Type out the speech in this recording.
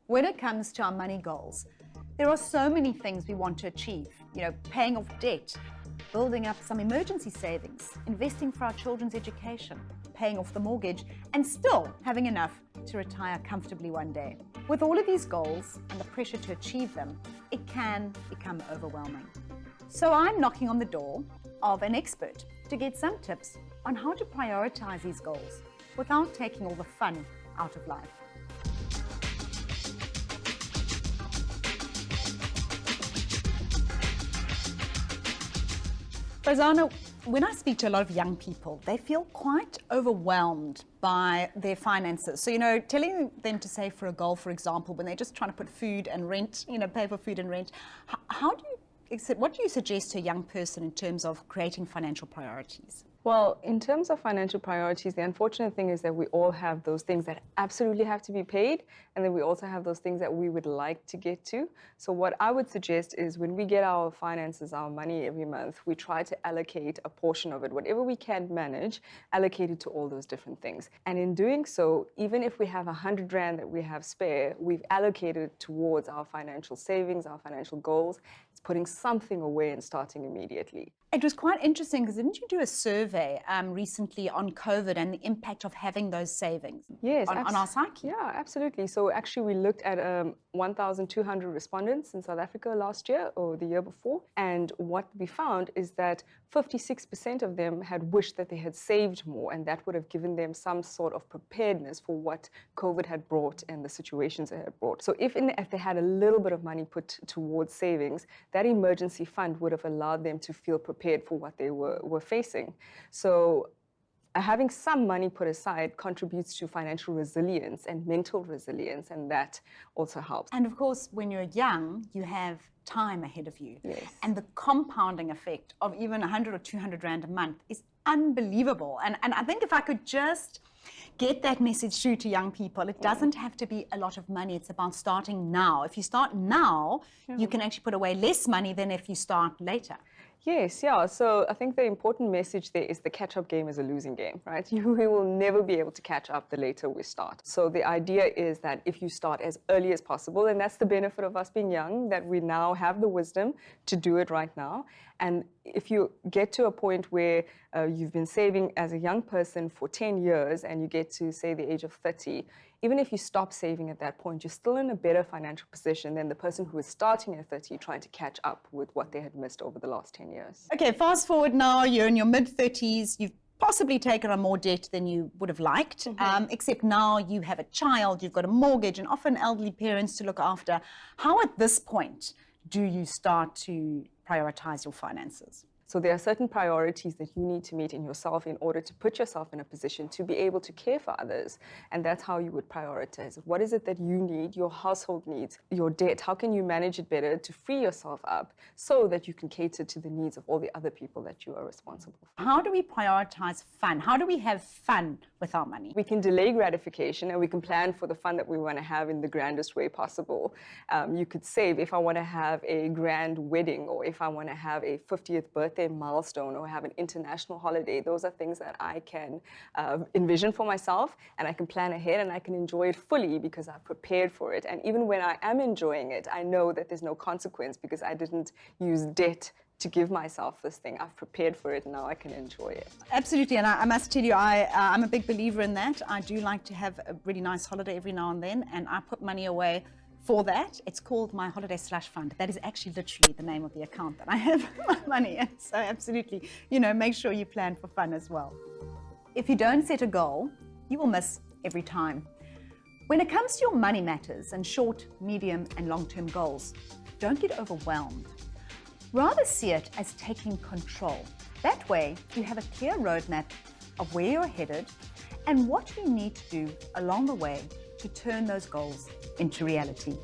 When it comes to our money goals, there are so many things we want to achieve. Paying off debt, building up some emergency savings, investing for our children's education, paying off the mortgage, and still having enough to retire comfortably one day. With all of these goals and the pressure to achieve them, it can become overwhelming. So I'm knocking on the door of an expert to get some tips on how to prioritize these goals without taking all the fun out of life. Farzana, when I speak to a lot of young people, they feel quite overwhelmed by their finances. So, telling them to save for a goal, for example, when they're just trying to put food and rent, pay for food and rent, what do you suggest to a young person in terms of creating financial priorities? Well, in terms of financial priorities, the unfortunate thing is that we all have those things that absolutely have to be paid, and then we also have those things that we would like to get to. So what I would suggest is when we get our finances, our money every month, we try to allocate a portion of it, whatever we can manage, allocate it to all those different things. And in doing so, even if we have 100 Rand that we have spare, we've allocated it towards our financial savings, our financial goals. It's putting something away and starting immediately. It was quite interesting because didn't you do a survey recently on COVID and the impact of having those savings on our psyche? Yeah, absolutely. So actually we looked at 1,200 respondents in South Africa last year or the year before. And what we found is that 56% of them had wished that they had saved more, and that would have given them some sort of preparedness for what COVID had brought and the situations it had brought. So if they had a little bit of money put towards savings, that emergency fund would have allowed them to feel prepared for what they were facing. So having some money put aside contributes to financial resilience and mental resilience, and that also helps. And of course, when you're young, you have time ahead of you. Yes. And the compounding effect of even 100 or 200 Rand a month is unbelievable. And I think if I could just get that message through to young people, it doesn't have to be a lot of money. It's about starting now. If you start now, you can actually put away less money than if you start later. Yes, yeah. So I think the important message there is the catch-up game is a losing game, right? We will never be able to catch up the later we start. So the idea is that if you start as early as possible, and that's the benefit of us being young, that we now have the wisdom to do it right now. And if you get to a point where you've been saving as a young person for 10 years and you get to, say, the age of 30, even if you stop saving at that point, you're still in a better financial position than the person who is starting at 30 trying to catch up with what they had missed over the last 10 years. Okay, fast forward now, you're in your mid-30s, you've possibly taken on more debt than you would have liked, except now you have a child, you've got a mortgage, and often elderly parents to look after. How at this point do you start to prioritize your finances? So there are certain priorities that you need to meet in yourself in order to put yourself in a position to be able to care for others. And that's how you would prioritize it. What is it that you need, your household needs, your debt? How can you manage it better to free yourself up so that you can cater to the needs of all the other people that you are responsible for? How do we prioritize fun? How do we have fun with our money? We can delay gratification and we can plan for the fun that we want to have in the grandest way possible. You could save if I want to have a grand wedding, or if I want to have a 50th birthday milestone, or have an international holiday. Those are things that I can envision for myself, and I can plan ahead and I can enjoy it fully because I've prepared for it. And even when I am enjoying it, I know that there's no consequence because I didn't use debt to give myself this thing. I've prepared for it and now I can enjoy it. Absolutely, and I must tell you, I'm a big believer in that. I do like to have a really nice holiday every now and then, and I put money away for that. It's called my holiday slush fund. That is actually literally the name of the account that I have my money in. So absolutely, make sure you plan for fun as well. If you don't set a goal, you will miss every time. When it comes to your money matters and short, medium, and long-term goals, don't get overwhelmed. Rather see it as taking control. That way, you have a clear roadmap of where you're headed and what you need to do along the way to turn those goals into reality.